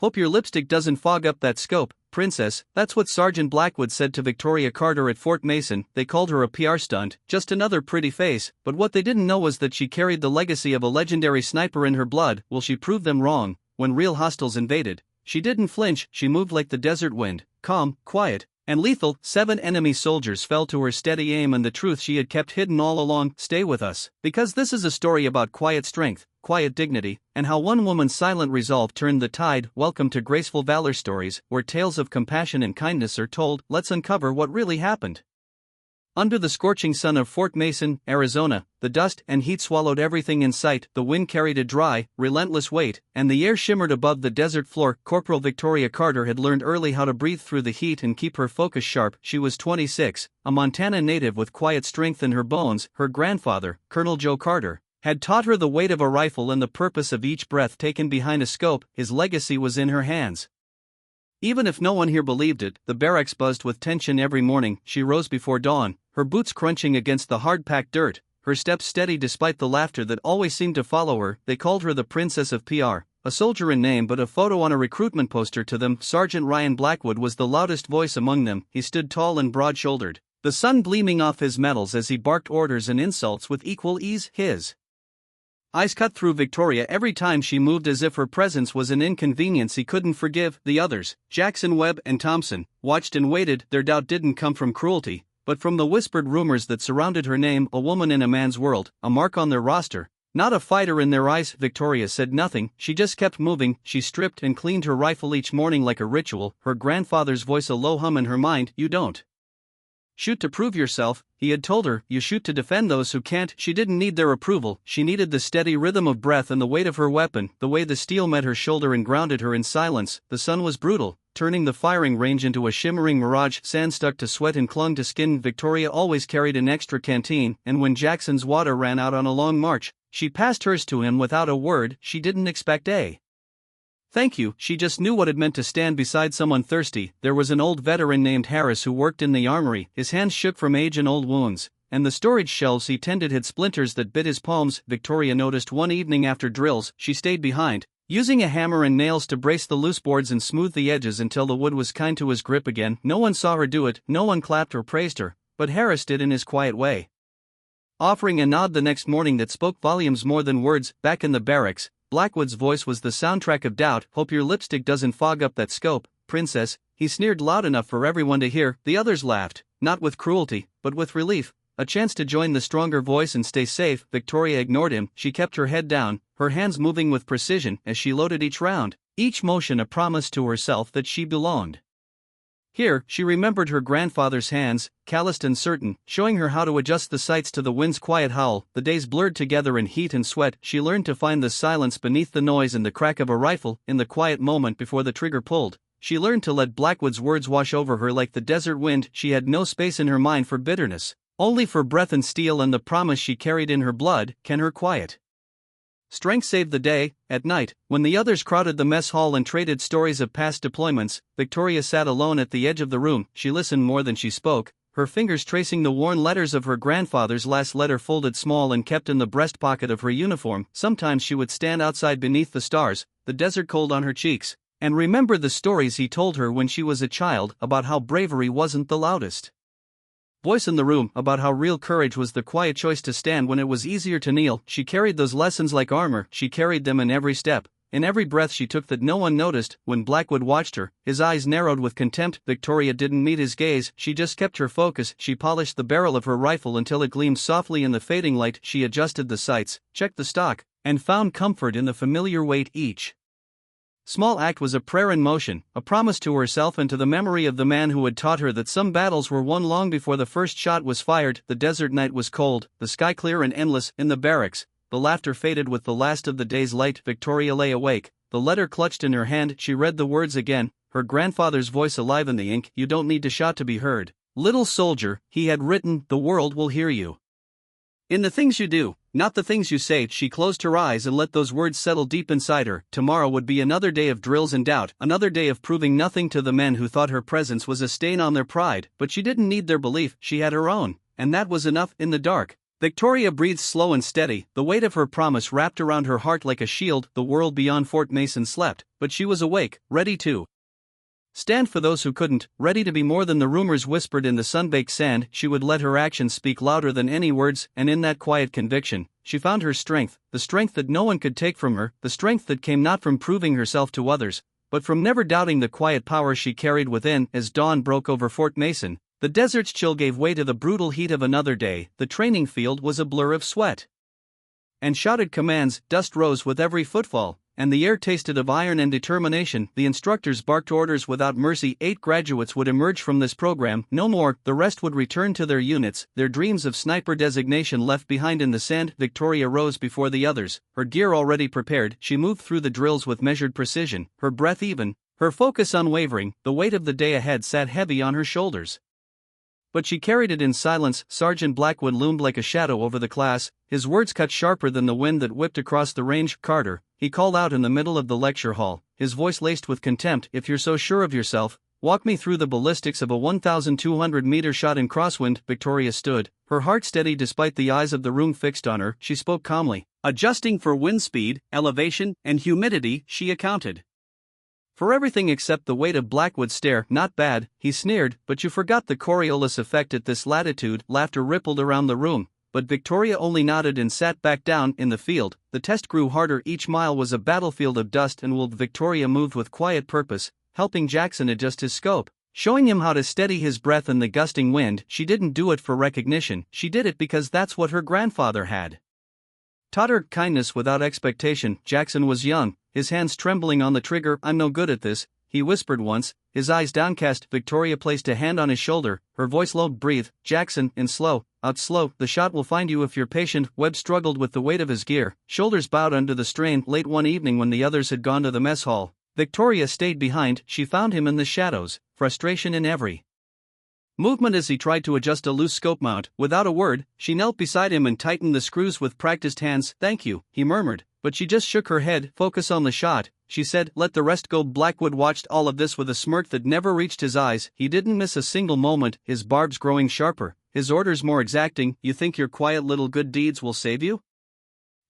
Hope your lipstick doesn't fog up that scope, princess. That's what Sergeant Blackwood said to Victoria Carter at Fort Mason. They called her a PR stunt, just another pretty face, but what they didn't know was that she carried the legacy of a legendary sniper in her blood. Will she prove them wrong? When real hostiles invaded, she didn't flinch, she moved like the desert wind, calm, quiet, and lethal. 7 enemy soldiers fell to her steady aim and the truth she had kept hidden all along. Stay with us, because this is a story about quiet strength, quiet dignity, and how one woman's silent resolve turned the tide. Welcome to Graceful Valor Stories, where tales of compassion and kindness are told. Let's uncover what really happened. Under the scorching sun of Fort Mason, Arizona, the dust and heat swallowed everything in sight. The wind carried a dry, relentless weight, and the air shimmered above the desert floor. Corporal Victoria Carter had learned early how to breathe through the heat and keep her focus sharp. She was 26, a Montana native with quiet strength in her bones. Her grandfather, Colonel Joe Carter, had taught her the weight of a rifle and the purpose of each breath taken behind a scope. His legacy was in her hands. Even if no one here believed it, the barracks buzzed with tension every morning. She rose before dawn, her boots crunching against the hard-packed dirt, her steps steady despite the laughter that always seemed to follow her. They called her the Princess of PR, a soldier in name but a photo on a recruitment poster to them. Sergeant Ryan Blackwood was the loudest voice among them. He stood tall and broad-shouldered, the sun gleaming off his medals as he barked orders and insults with equal ease. His eyes cut through Victoria every time she moved as if her presence was an inconvenience he couldn't forgive. The others, Jackson, Webb, and Thompson, watched and waited. Their doubt didn't come from cruelty, but from the whispered rumors that surrounded her name. A woman in a man's world, a mark on their roster, not a fighter in their eyes. Victoria said nothing, she just kept moving. She stripped and cleaned her rifle each morning like a ritual, her grandfather's voice a low hum in her mind. You don't shoot to prove yourself, he had told her, you shoot to defend those who can't. She didn't need their approval, she needed the steady rhythm of breath and the weight of her weapon, the way the steel met her shoulder and grounded her in silence. The sun was brutal, turning the firing range into a shimmering mirage. Sand stuck to sweat and clung to skin. Victoria always carried an extra canteen, and when Jackson's water ran out on a long march, she passed hers to him without a word. She didn't expect a thank you, she just knew what it meant to stand beside someone thirsty. There was an old veteran named Harris who worked in the armory. His hands shook from age and old wounds, and the storage shelves he tended had splinters that bit his palms. Victoria noticed one evening after drills, she stayed behind, using a hammer and nails to brace the loose boards and smooth the edges until the wood was kind to his grip again. No one saw her do it, no one clapped or praised her, but Harris did in his quiet way, offering a nod the next morning that spoke volumes more than words. Back in the barracks, Blackwood's voice was the soundtrack of doubt. Hope your lipstick doesn't fog up that scope, princess, he sneered loud enough for everyone to hear. The others laughed, not with cruelty, but with relief, a chance to join the stronger voice and stay safe. Victoria ignored him, she kept her head down, her hands moving with precision as she loaded each round, each motion a promise to herself that she belonged. Here, she remembered her grandfather's hands, calloused and certain, showing her how to adjust the sights to the wind's quiet howl. The days blurred together in heat and sweat. She learned to find the silence beneath the noise and the crack of a rifle. In the quiet moment before the trigger pulled, she learned to let Blackwood's words wash over her like the desert wind. She had no space in her mind for bitterness, only for breath and steel and the promise she carried in her blood. Can her quiet strength saved the day. At night, when the others crowded the mess hall and traded stories of past deployments, Victoria sat alone at the edge of the room. She listened more than she spoke, her fingers tracing the worn letters of her grandfather's last letter folded small and kept in the breast pocket of her uniform. Sometimes she would stand outside beneath the stars, the desert cold on her cheeks, and remember the stories he told her when she was a child about how bravery wasn't the loudest voice in the room, about how real courage was the quiet choice to stand when it was easier to kneel. She carried those lessons like armor, she carried them in every step, in every breath she took that no one noticed. When Blackwood watched her, his eyes narrowed with contempt. Victoria didn't meet his gaze, she just kept her focus. She polished the barrel of her rifle until it gleamed softly in the fading light. She adjusted the sights, checked the stock, and found comfort in the familiar weight. Each small act was a prayer in motion, a promise to herself and to the memory of the man who had taught her that some battles were won long before the first shot was fired. The desert night was cold, the sky clear and endless. In the barracks, the laughter faded with the last of the day's light. Victoria lay awake, the letter clutched in her hand. She read the words again, her grandfather's voice alive in the ink. You don't need to shout to be heard, little soldier, he had written, the world will hear you in the things you do, not the things you say. She closed her eyes and let those words settle deep inside her. Tomorrow would be another day of drills and doubt, another day of proving nothing to the men who thought her presence was a stain on their pride. But she didn't need their belief, she had her own, and that was enough. In the dark, Victoria breathed slow and steady, the weight of her promise wrapped around her heart like a shield. The world beyond Fort Mason slept, but she was awake, ready to stand for those who couldn't, ready to be more than the rumors whispered in the sun-baked sand. She would let her actions speak louder than any words, and in that quiet conviction, she found her strength, the strength that no one could take from her, the strength that came not from proving herself to others, but from never doubting the quiet power she carried within. As dawn broke over Fort Mason, the desert's chill gave way to the brutal heat of another day. The training field was a blur of sweat and shouted commands. Dust rose with every footfall, and the air tasted of iron and determination. The instructors barked orders without mercy. 8 graduates would emerge from this program, no more. The rest would return to their units, their dreams of sniper designation left behind in the sand. Victoria rose before the others, her gear already prepared. She moved through the drills with measured precision, her breath even, her focus unwavering. The weight of the day ahead sat heavy on her shoulders, but she carried it in silence. Sergeant Blackwood loomed like a shadow over the class, his words cut sharper than the wind that whipped across the range. Carter, he called out in the middle of the lecture hall, his voice laced with contempt. If you're so sure of yourself, walk me through the ballistics of a 1,200-meter shot in crosswind. Victoria stood, her heart steady despite the eyes of the room fixed on her. She spoke calmly, adjusting for wind speed, elevation, and humidity. She accounted for everything except the weight of Blackwood's stare. Not bad, he sneered, but you forgot the Coriolis effect at this latitude. Laughter rippled around the room, but Victoria only nodded and sat back down. In the field, the test grew harder. Each mile was a battlefield of dust and wool. Victoria moved with quiet purpose, helping Jackson adjust his scope, showing him how to steady his breath in the gusting wind. She didn't do it for recognition, she did it because that's what her grandfather had taught her. Kindness without expectation. Jackson was young, his hands trembling on the trigger. I'm no good at this, he whispered once, his eyes downcast. Victoria placed a hand on his shoulder, her voice low. Breathe, Jackson, in slow, out slow. The shot will find you if you're patient. Webb struggled with the weight of his gear, shoulders bowed under the strain. Late one evening when the others had gone to the mess hall, Victoria stayed behind. She found him in the shadows, frustration in every movement as he tried to adjust a loose scope mount. Without a word, she knelt beside him and tightened the screws with practiced hands. Thank you, he murmured, but she just shook her head. Focus on the shot, she said, let the rest go. Blackwood watched all of this with a smirk that never reached his eyes. He didn't miss a single moment, his barbs growing sharper, his orders more exacting. You think your quiet little good deeds will save you?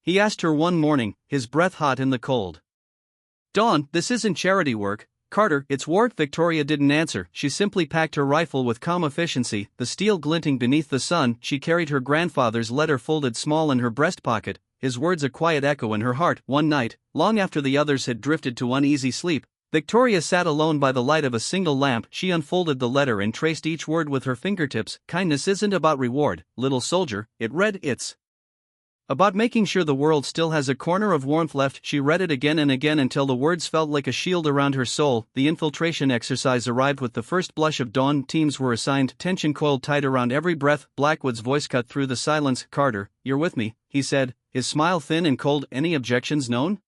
He asked her one morning, his breath hot in the cold dawn. This isn't charity work, Carter, it's war. Victoria didn't answer, she simply packed her rifle with calm efficiency, the steel glinting beneath the sun. She carried her grandfather's letter folded small in her breast pocket, his words a quiet echo in her heart. One night, long after the others had drifted to uneasy sleep, Victoria sat alone by the light of a single lamp. She unfolded the letter and traced each word with her fingertips. Kindness isn't about reward, little soldier, it read, it's about making sure the world still has a corner of warmth left. She read it again and again until the words felt like a shield around her soul. The infiltration exercise arrived with the first blush of dawn. Teams were assigned, tension coiled tight around every breath. Blackwood's voice cut through the silence. Carter, you're with me, he said, his smile thin and cold. Any objections known?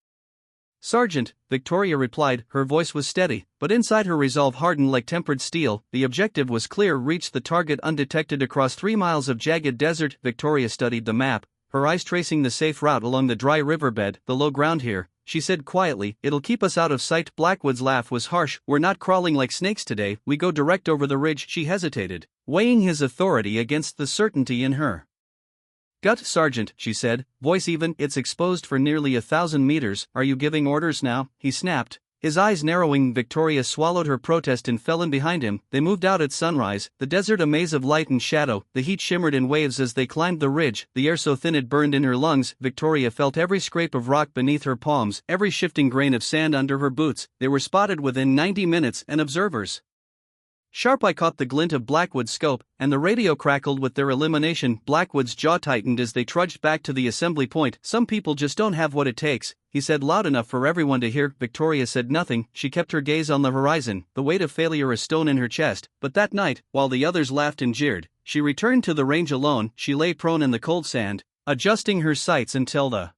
Sergeant, Victoria replied. Her voice was steady, but inside her resolve hardened like tempered steel. The objective was clear, reach the target undetected across 3 miles of jagged desert. Victoria studied the map, her eyes tracing the safe route along the dry riverbed. The low ground here, she said quietly, it'll keep us out of sight. Blackwood's laugh was harsh. We're not crawling like snakes today, we go direct over the ridge. She hesitated, weighing his authority against the certainty in her gut. Sergeant, she said, voice even, it's exposed for nearly 1,000 meters. Are you giving orders now? He snapped, his eyes narrowing. Victoria swallowed her protest and fell in behind him. They moved out at sunrise, the desert a maze of light and shadow. The heat shimmered in waves as they climbed the ridge, the air so thin it burned in her lungs. Victoria felt every scrape of rock beneath her palms, every shifting grain of sand under her boots. They were spotted within 90 minutes, and observers sharp eye caught the glint of Blackwood's scope, and the radio crackled with their elimination. Blackwood's jaw tightened as they trudged back to the assembly point. Some people just don't have what it takes, he said loud enough for everyone to hear. Victoria said nothing, she kept her gaze on the horizon, the weight of failure a stone in her chest. But that night, while the others laughed and jeered, she returned to the range alone. She lay prone in the cold sand, adjusting her sights until the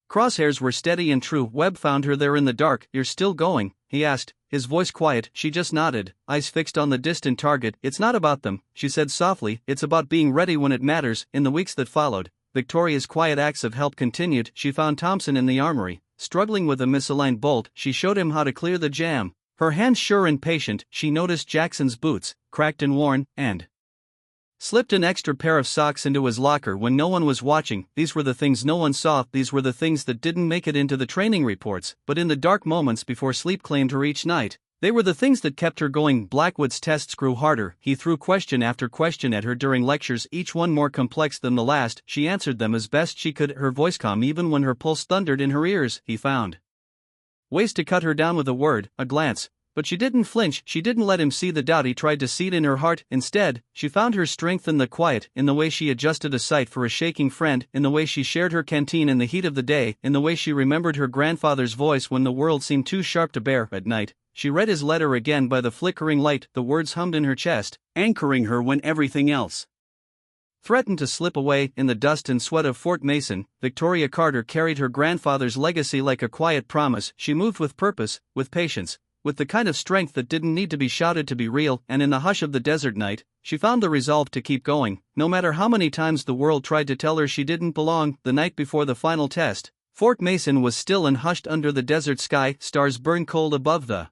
crosshairs were steady and true. Webb found her there in the dark. You're still going? He asked, his voice quiet. She just nodded, eyes fixed on the distant target. It's not about them, she said softly, it's about being ready when it matters. In the weeks that followed, Victoria's quiet acts of help continued. She found Thompson in the armory, struggling with a misaligned bolt. She showed him how to clear the jam, her hands sure and patient. She noticed Jackson's boots, cracked and worn, and Slipped an extra pair of socks into his locker when no one was watching. These were the things no one saw, these were the things that didn't make it into the training reports, but in the dark moments before sleep claimed her each night, they were the things that kept her going. Blackwood's tests grew harder. He threw question after question at her during lectures, each one more complex than the last. She answered them as best she could, her voice calm even when her pulse thundered in her ears. He found ways to cut her down with a word, a glance. But she didn't flinch, she didn't let him see the doubt he tried to seed in her heart. Instead, she found her strength in the quiet, in the way she adjusted a sight for a shaking friend, in the way she shared her canteen in the heat of the day, in the way she remembered her grandfather's voice when the world seemed too sharp to bear. At night, she read his letter again by the flickering light, the words hummed in her chest, anchoring her when everything else threatened to slip away. In the dust and sweat of Fort Mason, Victoria Carter carried her grandfather's legacy like a quiet promise. She moved with purpose, with patience, with the kind of strength that didn't need to be shouted to be real, and in the hush of the desert night, she found the resolve to keep going, no matter how many times the world tried to tell her she didn't belong. The night before the final test, Fort Mason was still and hushed under the desert sky, stars burned cold above the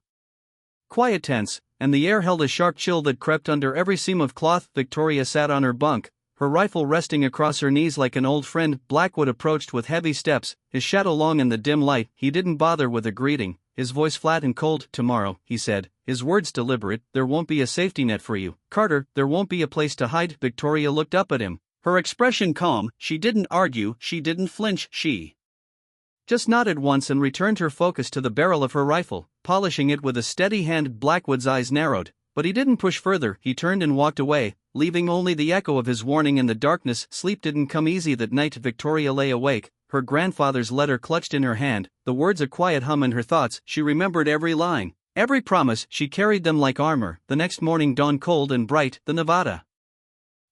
quiet tents, and the air held a sharp chill that crept under every seam of cloth. Victoria sat on her bunk, her rifle resting across her knees like an old friend. Blackwood approached with heavy steps, his shadow long in the dim light. He didn't bother with a greeting, his voice flat and cold. "Tomorrow," he said, his words deliberate, "there won't be a safety net for you, Carter, there won't be a place to hide." Victoria looked up at him, her expression calm. She didn't argue, she didn't flinch, she just nodded once and returned her focus to the barrel of her rifle, polishing it with a steady hand. Blackwood's eyes narrowed, but he didn't push further. He turned and walked away, leaving only the echo of his warning in the darkness. Sleep didn't come easy that night. Victoria lay awake, her grandfather's letter clutched in her hand, the words a quiet hum in her thoughts. She remembered every line, every promise. She carried them like armor. The next morning dawned cold and bright, the Nevada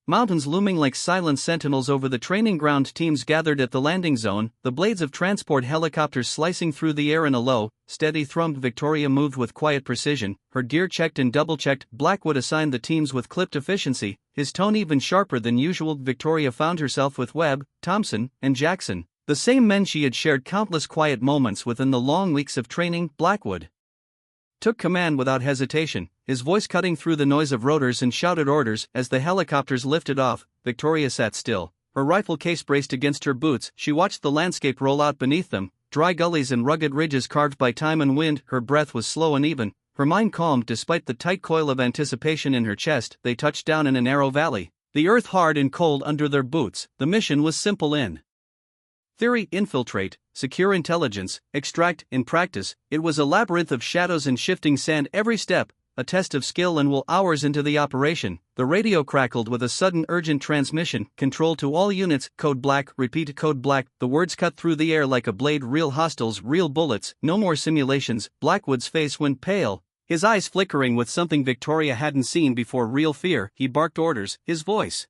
mountains looming like silent sentinels over the training ground. Teams gathered at the landing zone, the blades of transport helicopters slicing through the air in a low, steady thrum. Victoria moved with quiet precision, her gear checked and double-checked. Blackwood assigned the teams with clipped efficiency, his tone even sharper than usual. Victoria found herself with Webb, Thompson, and Jackson, the same men she had shared countless quiet moments with in the long weeks of training. Blackwood took command without hesitation, his voice cutting through the noise of rotors and shouted orders. As the helicopters lifted off, Victoria sat still, her rifle case braced against her boots. She watched the landscape roll out beneath them, dry gullies and rugged ridges carved by time and wind. Her breath was slow and even, her mind calm despite the tight coil of anticipation in her chest. They touched down in a narrow valley, the earth hard and cold under their boots. The mission was simple in theory: infiltrate, secure intelligence, extract. In practice, it was a labyrinth of shadows and shifting sand every step, a test of skill and will. Hours into the operation, the radio crackled with a sudden urgent transmission. "Control to all units, code black, repeat code black." The words cut through the air like a blade. "Real hostiles, real bullets, no more simulations." Blackwood's face went pale, his eyes flickering with something Victoria hadn't seen before, real fear. He barked orders, his voice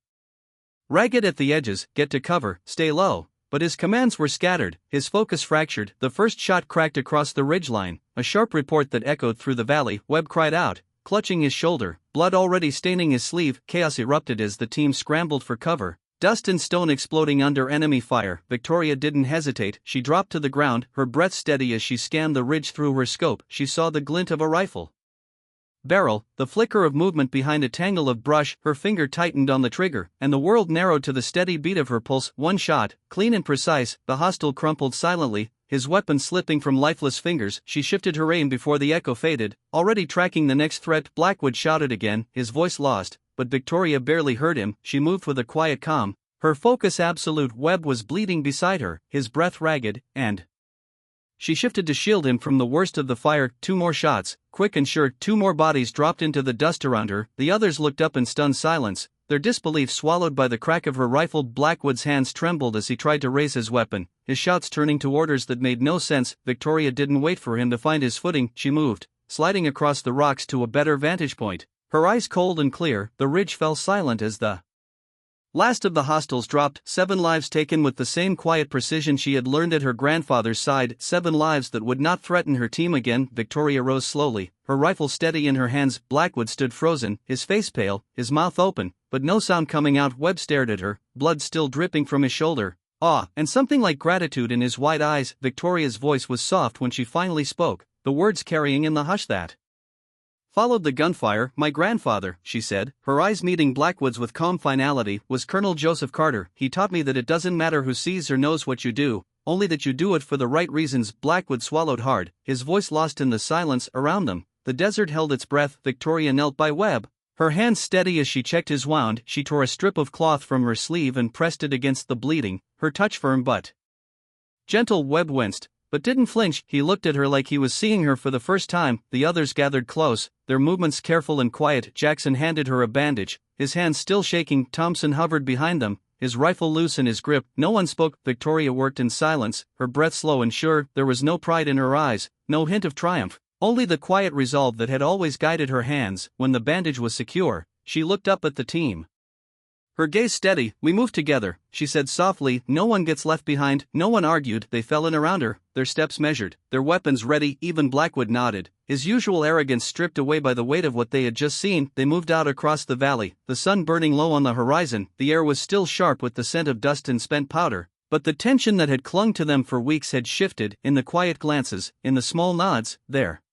ragged at the edges: "Get to cover, stay low." But his commands were scattered, his focus fractured. The first shot cracked across the ridgeline, a sharp report that echoed through the valley. Webb cried out, clutching his shoulder, blood already staining his sleeve. Chaos erupted as the team scrambled for cover, dust and stone exploding under enemy fire. Victoria didn't hesitate, she dropped to the ground, her breath steady as she scanned the ridge through her scope. She saw the glint of a rifle barrel, the flicker of movement behind a tangle of brush. Her finger tightened on the trigger, and the world narrowed to the steady beat of her pulse. One shot, clean and precise. The hostile crumpled silently, his weapon slipping from lifeless fingers. She shifted her aim before the echo faded, already tracking the next threat. Blackwood shouted again, his voice lost, but Victoria barely heard him. She moved with a quiet calm, her focus absolute. Webb was bleeding beside her, his breath ragged, and she shifted to shield him from the worst of the fire. Two more shots, quick and sure. Two more bodies dropped into the dust around her. The others looked up in stunned silence, their disbelief swallowed by the crack of her rifle. Blackwood's hands trembled as he tried to raise his weapon, his shouts turning to orders that made no sense. Victoria didn't wait for him to find his footing. She moved, sliding across the rocks to a better vantage point, her eyes cold and clear. The ridge fell silent as the last of the hostiles dropped. 7 lives taken with the same quiet precision she had learned at her grandfather's side. 7 lives that would not threaten her team again. Victoria rose slowly, her rifle steady in her hands. Blackwood stood frozen, his face pale, his mouth open, but no sound coming out. Webb stared at her, blood still dripping from his shoulder, awe and something like gratitude in his wide eyes. Victoria's voice was soft when she finally spoke, the words carrying in the hush that Followed the gunfire, my grandfather, she said, her eyes meeting Blackwood's with calm finality, was Colonel Joseph Carter. He taught me that it doesn't matter who sees or knows what you do, only that you do it for the right reasons. Blackwood swallowed hard, his voice lost in the silence around them. The desert held its breath. Victoria knelt by Webb. Her hands steady as she checked his wound. She tore a strip of cloth from her sleeve and pressed it against the bleeding, her touch firm but gentle. Webb winced, but didn't flinch. He looked at her like he was seeing her for the first time. The others gathered close, their movements careful and quiet. Jackson handed her a bandage, his hands still shaking. Thompson hovered behind them, his rifle loose in his grip. No one spoke. Victoria worked in silence, her breath slow and sure. There was no pride in her eyes, no hint of triumph, only the quiet resolve that had always guided her hands. When the bandage was secure, she looked up at the team. Her gaze steady. We move together, she said softly. No one gets left behind. No one argued. They fell in around her, their steps measured, their weapons ready. Even Blackwood nodded, his usual arrogance stripped away by the weight of what they had just seen. They moved out across the valley, the sun burning low on the horizon. The air was still sharp with the scent of dust and spent powder, but the tension that had clung to them for weeks had shifted. In the quiet glances, in the small nods, there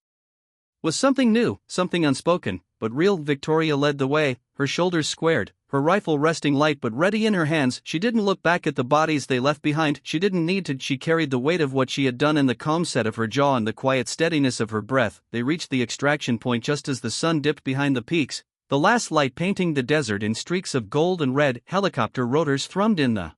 was something new, something unspoken, but real. Victoria led the way, her shoulders squared, her rifle resting light but ready in her hands. She didn't look back at the bodies they left behind. She didn't need to. She carried the weight of what she had done in the calm set of her jaw and the quiet steadiness of her breath. They reached the extraction point just as the sun dipped behind the peaks, the last light painting the desert in streaks of gold and red. Helicopter rotors thrummed in the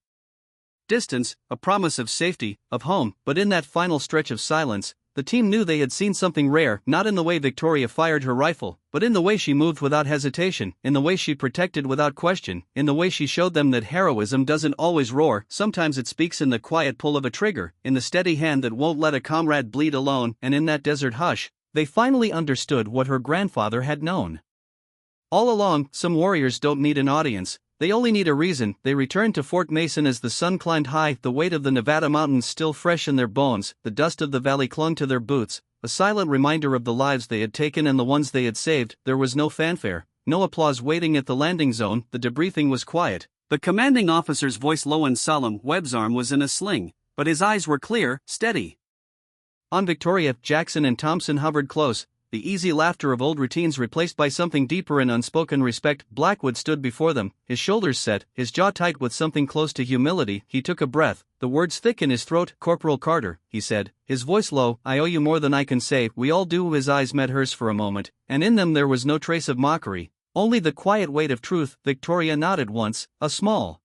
distance, a promise of safety, of home. But in that final stretch of silence, the team knew they had seen something rare. Not in the way Victoria fired her rifle, but in the way she moved without hesitation, in the way she protected without question, in the way she showed them that heroism doesn't always roar. Sometimes it speaks in the quiet pull of a trigger, in the steady hand that won't let a comrade bleed alone. And in that desert hush, they finally understood what her grandfather had known all along. Some warriors don't need an audience, they only need a reason. They returned to Fort Mason as the sun climbed high, the weight of the Nevada mountains still fresh in their bones. The dust of the valley clung to their boots, a silent reminder of the lives they had taken and the ones they had saved. There was no fanfare, no applause waiting at the landing zone. The debriefing was quiet, the commanding officer's voice low and solemn. Webb's arm was in a sling, but his eyes were clear, steady on Victoria. Jackson and Thompson hovered close, the easy laughter of old routines replaced by something deeper in unspoken respect. Blackwood stood before them, his shoulders set, his jaw tight with something close to humility. He took a breath, the words thick in his throat. Corporal Carter, he said, his voice low, I owe you more than I can say. We all do. His eyes met hers for a moment, and in them there was no trace of mockery, only the quiet weight of truth. Victoria nodded once, a small,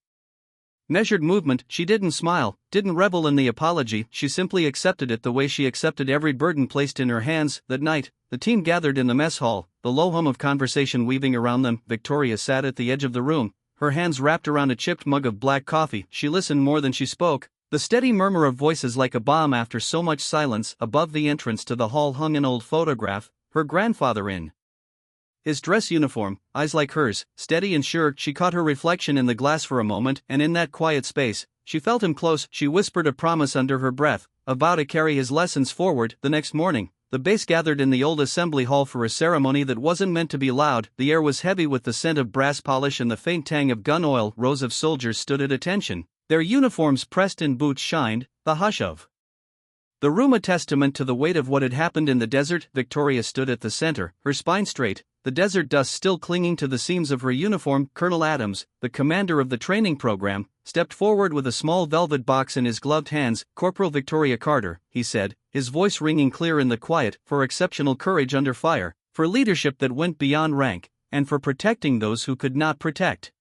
measured movement. She didn't smile, didn't revel in the apology, she simply accepted it the way she accepted every burden placed in her hands. That night, the team gathered in the mess hall, the low hum of conversation weaving around them. Victoria sat at the edge of the room, her hands wrapped around a chipped mug of black coffee. She listened more than she spoke, the steady murmur of voices like a balm after so much silence. Above the entrance to the hall hung an old photograph, her grandfather in his dress uniform, eyes like hers, steady and sure. She caught her reflection in the glass for a moment, and in that quiet space, she felt him close. She whispered a promise under her breath, a vow to carry his lessons forward. The next morning, the base gathered in the old assembly hall for a ceremony that wasn't meant to be loud. The air was heavy with the scent of brass polish and the faint tang of gun oil. Rows of soldiers stood at attention, their uniforms pressed and boots shined, the hush of the room a testament to the weight of what had happened in the desert. Victoria stood at the center, her spine straight, the desert dust still clinging to the seams of her uniform. Colonel Adams, the commander of the training program, stepped forward with a small velvet box in his gloved hands. Corporal Victoria Carter, he said, his voice ringing clear in the quiet, for exceptional courage under fire, for leadership that went beyond rank, and for protecting those who could not protect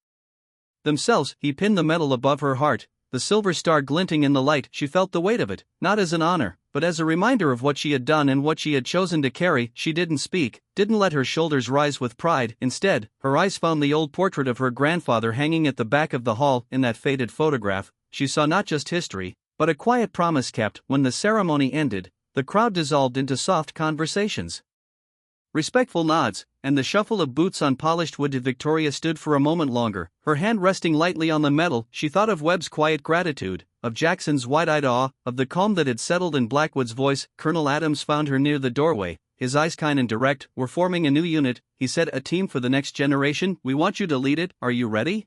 themselves. He pinned the medal above her heart, the silver star glinting in the light. She felt the weight of it, not as an honor, but as a reminder of what she had done and what she had chosen to carry. She didn't speak, didn't let her shoulders rise with pride. Instead, her eyes found the old portrait of her grandfather hanging at the back of the hall. In that faded photograph, she saw not just history, but a quiet promise kept. When the ceremony ended, the crowd dissolved into soft conversations, respectful nods, and the shuffle of boots on polished wood. Victoria stood for a moment longer, her hand resting lightly on the medal. She thought of Webb's quiet gratitude, of Jackson's wide-eyed awe, of the calm that had settled in Blackwood's voice. Colonel Adams found her near the doorway, his eyes kind and direct. We're forming a new unit, he said, a team for the next generation. We want you to lead it. Are you ready?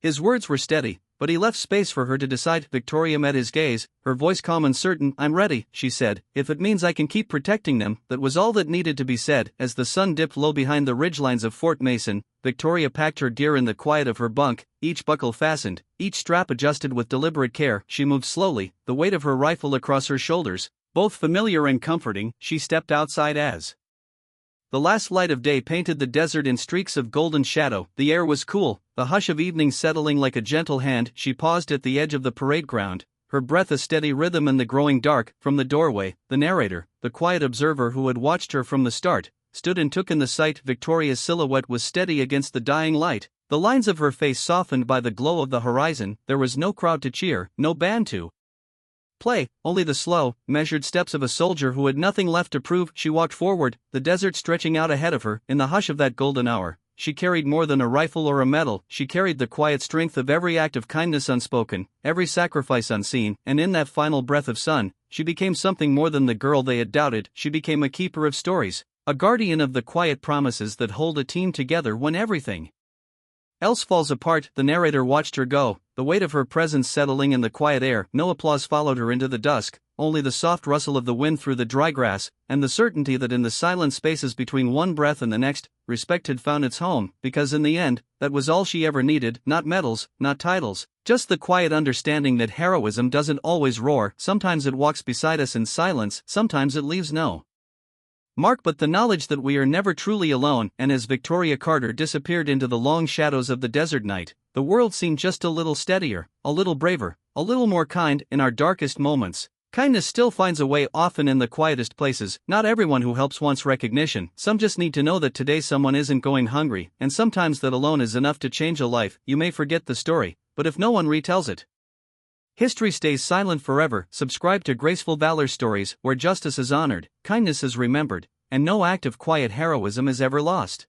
His words were steady, but he left space for her to decide. Victoria met his gaze, her voice calm and certain. "I'm ready," she said, "if it means I can keep protecting them." That was all that needed to be said. As the sun dipped low behind the ridgelines of Fort Mason, Victoria packed her gear in the quiet of her bunk, each buckle fastened, each strap adjusted with deliberate care. She moved slowly, the weight of her rifle across her shoulders. Both familiar and comforting. She stepped outside as the last light of day painted the desert in streaks of golden shadow. The air was cool, the hush of evening settling like a gentle hand. She paused at the edge of the parade ground, her breath a steady rhythm in the growing dark. From the doorway, the narrator, the quiet observer who had watched her from the start, stood and took in the sight. Victoria's silhouette was steady against the dying light, the lines of her face softened by the glow of the horizon. There was no crowd to cheer, no band to play, only the slow, measured steps of a soldier who had nothing left to prove. She walked forward, the desert stretching out ahead of her. In the hush of that golden hour, she carried more than a rifle or a medal. She carried the quiet strength of every act of kindness unspoken, every sacrifice unseen, and in that final breath of sun, she became something more than the girl they had doubted. She became a keeper of stories, a guardian of the quiet promises that hold a team together when everything else falls apart. The narrator watched her go, the weight of her presence settling in the quiet air. No applause followed her into the dusk, only the soft rustle of the wind through the dry grass, and the certainty that in the silent spaces between one breath and the next, respect had found its home. Because in the end, that was all she ever needed. Not medals, not titles, just the quiet understanding that heroism doesn't always roar. Sometimes it walks beside us in silence, sometimes it leaves no mark but the knowledge that we are never truly alone. And as Victoria Carter disappeared into the long shadows of the desert night, the world seemed just a little steadier, a little braver, a little more kind. In our darkest moments, kindness still finds a way, often in the quietest places. Not everyone who helps wants recognition, some just need to know that today someone isn't going hungry, and sometimes that alone is enough to change a life. You may forget the story, but if no one retells it, history stays silent forever. Subscribe to Graceful Valor Stories, where justice is honored, kindness is remembered, and no act of quiet heroism is ever lost.